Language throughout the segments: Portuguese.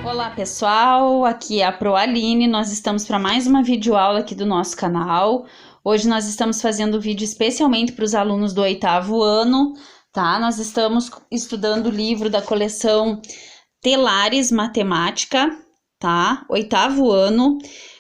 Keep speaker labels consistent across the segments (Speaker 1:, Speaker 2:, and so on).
Speaker 1: Olá pessoal, aqui é a Proaline, nós estamos para mais uma videoaula aqui do nosso canal. Hoje nós estamos fazendo um vídeo especialmente para os alunos do 8º ano, tá? Nós estamos estudando o livro da coleção Telares Matemática, tá? 8º ano.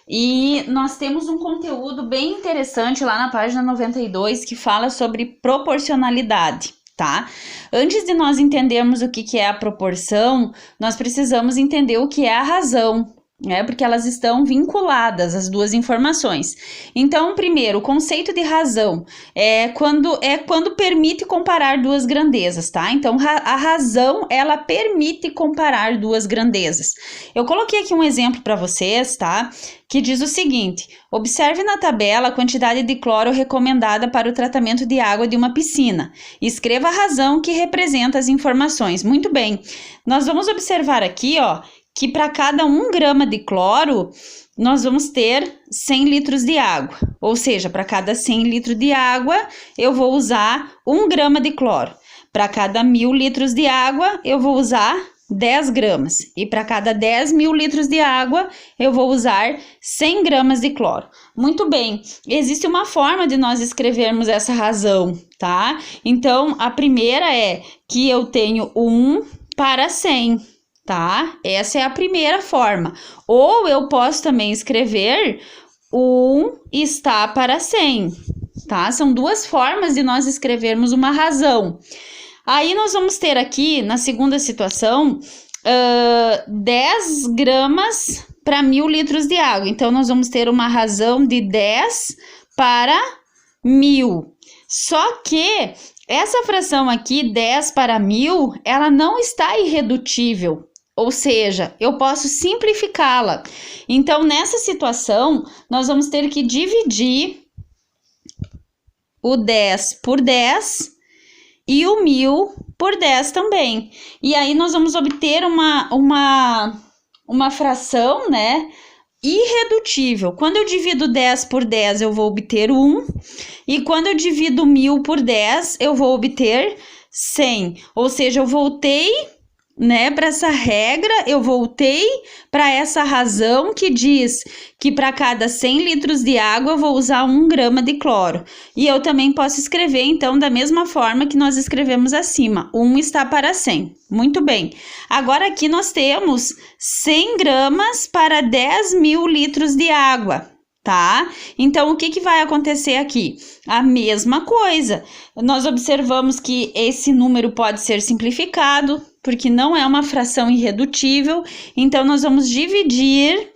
Speaker 1: E nós temos um conteúdo bem interessante lá na página 92 que fala sobre proporcionalidade. Tá? Antes de nós entendermos o que é a proporção, nós precisamos entender o que é a razão, né? Porque elas estão vinculadas, as duas informações. Então, primeiro, o conceito de razão é quando permite comparar duas grandezas, tá? Então, a razão, ela permite comparar duas grandezas. Eu coloquei aqui um exemplo para vocês, tá? Que diz o seguinte: observe na tabela a quantidade de cloro recomendada para o tratamento de água de uma piscina. Escreva a razão que representa as informações. Muito bem, nós vamos observar aqui, ó, que para cada 1 grama de cloro, nós vamos ter 100 litros de água. Ou seja, para cada 100 litros de água, eu vou usar 1 grama de cloro. Para cada 1000 litros de água, eu vou usar 10 gramas. E para cada 10.000 litros de água, eu vou usar 100 gramas de cloro. Muito bem, existe uma forma de nós escrevermos essa razão, tá? Então, a primeira é que eu tenho 1 para 100, tá? Essa é a primeira forma. Ou eu posso também escrever 1 está para 100, tá? São duas formas de nós escrevermos uma razão. Aí nós vamos ter aqui, na segunda situação, 10 gramas para 1000 litros de água. Então, nós vamos ter uma razão de 10 para 1000. Só que essa fração aqui, 10 para 1000, ela não está irredutível. Ou seja, eu posso simplificá-la. Então, nessa situação, nós vamos ter que dividir o 10 por 10 e o 1000 por 10 também. E aí, nós vamos obter uma fração, né, irredutível. Quando eu divido 10 por 10, eu vou obter 1. E quando eu divido 1000 por 10, eu vou obter 100. Ou seja, eu voltei, né, para essa regra, eu voltei para essa razão que diz que para cada 100 litros de água eu vou usar 1 grama de cloro. E eu também posso escrever, então, da mesma forma que nós escrevemos acima, 1 está para 100. Muito bem. Agora aqui nós temos 100 gramas para 10.000 litros de água. Tá? Então, o que vai acontecer aqui? A mesma coisa. Nós observamos que esse número pode ser simplificado, porque não é uma fração irredutível. Então, nós vamos dividir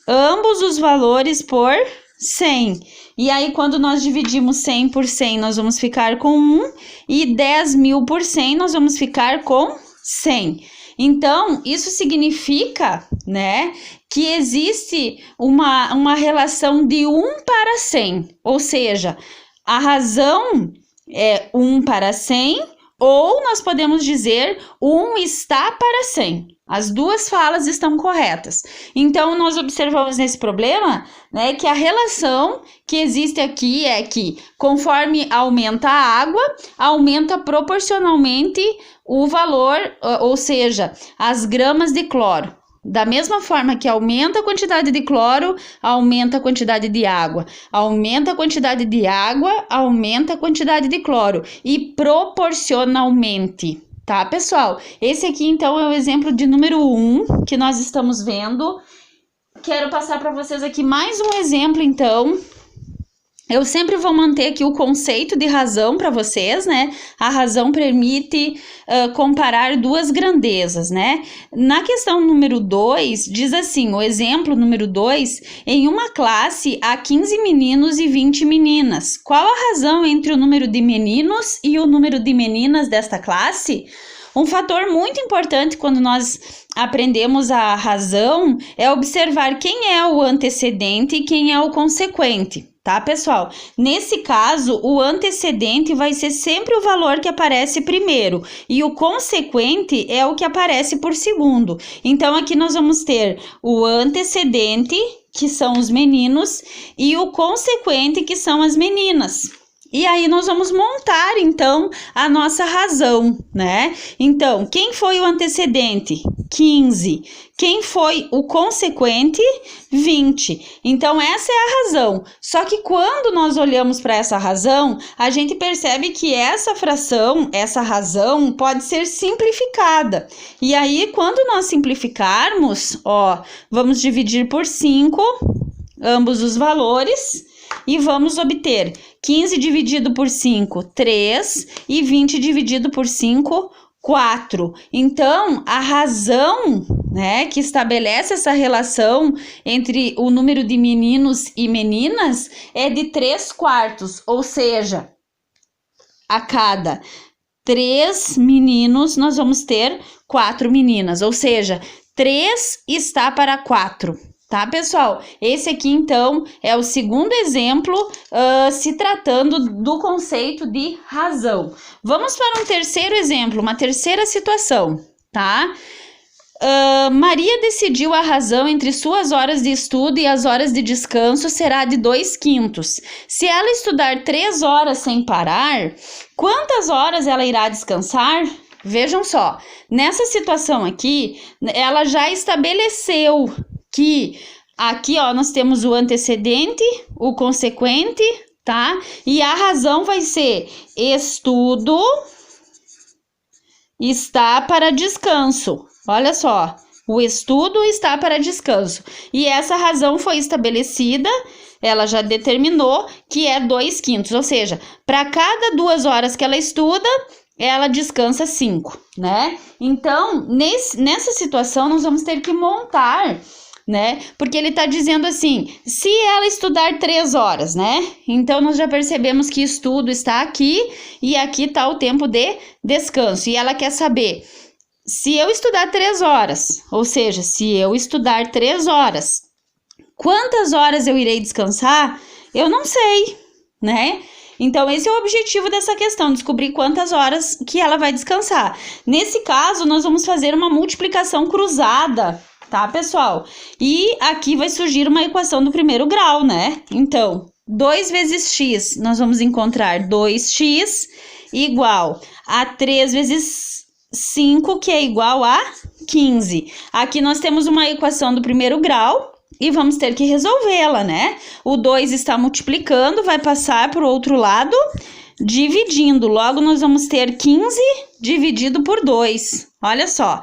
Speaker 1: ambos os valores por 100. E aí, quando nós dividimos 100 por 100, nós vamos ficar com 1. E 10.000 por 100, nós vamos ficar com 100. Então, isso significa, né, que existe uma relação de 1 para 100, ou seja, a razão é 1 para 100, ou nós podemos dizer 1 está para 100. As duas falas estão corretas. Então, nós observamos nesse problema, né, que a relação que existe aqui é que, conforme aumenta a água, aumenta proporcionalmente o valor, ou seja, as gramas de cloro. Da mesma forma que aumenta a quantidade de cloro, aumenta a quantidade de água. Aumenta a quantidade de água, aumenta a quantidade de cloro. E proporcionalmente. Tá, pessoal? Esse aqui, então, é o exemplo de número 1 que nós estamos vendo. Quero passar para vocês aqui mais um exemplo, então. Eu sempre vou manter aqui o conceito de razão para vocês, né? A razão permite comparar duas grandezas, né? Na questão número 2, diz assim, o exemplo número 2, em uma classe há 15 meninos e 20 meninas. Qual a razão entre o número de meninos e o número de meninas desta classe? Um fator muito importante quando nós aprendemos a razão é observar quem é o antecedente e quem é o consequente. Tá, pessoal? Nesse caso, o antecedente vai ser sempre o valor que aparece primeiro e o consequente é o que aparece por segundo. Então, aqui nós vamos ter o antecedente, que são os meninos, e o consequente, que são as meninas. E aí nós vamos montar, então, a nossa razão, né? Então, quem foi o antecedente? 15. Quem foi o consequente? 20. Então, essa é a razão. Só que quando nós olhamos para essa razão, a gente percebe que essa fração, essa razão, pode ser simplificada. E aí, quando nós simplificarmos, ó, vamos dividir por 5, ambos os valores, e vamos obter 15 dividido por 5, 3, e 20 dividido por 5, 4. Então, a razão, né, que estabelece essa relação entre o número de meninos e meninas é de 3/4, ou seja, a cada 3 meninos nós vamos ter 4 meninas, ou seja, 3 está para 4. Tá, pessoal? Esse aqui, então, é o segundo exemplo, se tratando do conceito de razão. Vamos para um terceiro exemplo, uma terceira situação, tá? Maria decidiu a razão entre suas horas de estudo e as horas de descanso será de 2/5. Se ela estudar 3 horas sem parar, quantas horas ela irá descansar? Vejam só, nessa situação aqui, ela já estabeleceu que aqui, ó, nós temos o antecedente, o consequente, tá? E a razão vai ser estudo está para descanso. Olha só, o estudo está para descanso. E essa razão foi estabelecida, ela já determinou que é 2/5, ou seja, para cada 2 horas que ela estuda, ela descansa 5, né? Então, nessa situação, nós vamos ter que montar, né? Porque ele tá dizendo assim, se ela estudar 3 horas, né? Então, nós já percebemos que estudo está aqui e aqui tá o tempo de descanso. E ela quer saber, se eu estudar 3 horas, ou seja, se eu estudar 3 horas, quantas horas eu irei descansar? Eu não sei, né? Então, esse é o objetivo dessa questão, descobrir quantas horas que ela vai descansar. Nesse caso, nós vamos fazer uma multiplicação cruzada, tá, pessoal? E aqui vai surgir uma equação do primeiro grau, né? Então, 2 vezes x, nós vamos encontrar 2x igual a 3 vezes 5, que é igual a 15. Aqui nós temos uma equação do primeiro grau e vamos ter que resolvê-la, né? O 2 está multiplicando, vai passar para o outro lado, dividindo. Logo, nós vamos ter 15 dividido por 2. Olha só.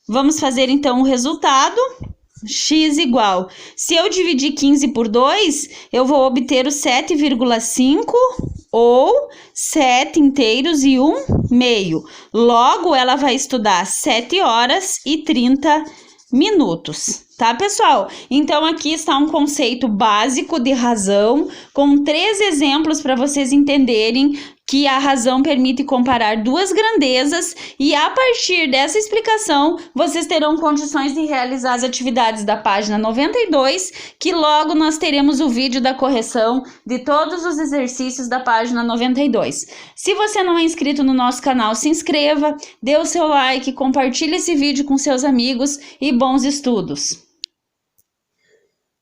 Speaker 1: Vamos fazer, então, o resultado. X igual. Se eu dividir 15 por 2, eu vou obter o 7,5 ou 7 inteiros e 1 meio. Logo, ela vai estudar 7 horas e 30 minutos. Tá, pessoal? Então, aqui está um conceito básico de razão, com 3 exemplos para vocês entenderem que a razão permite comparar 2 grandezas e, a partir dessa explicação, vocês terão condições de realizar as atividades da página 92, que logo nós teremos o vídeo da correção de todos os exercícios da página 92. Se você não é inscrito no nosso canal, se inscreva, dê o seu like, compartilhe esse vídeo com seus amigos e bons estudos!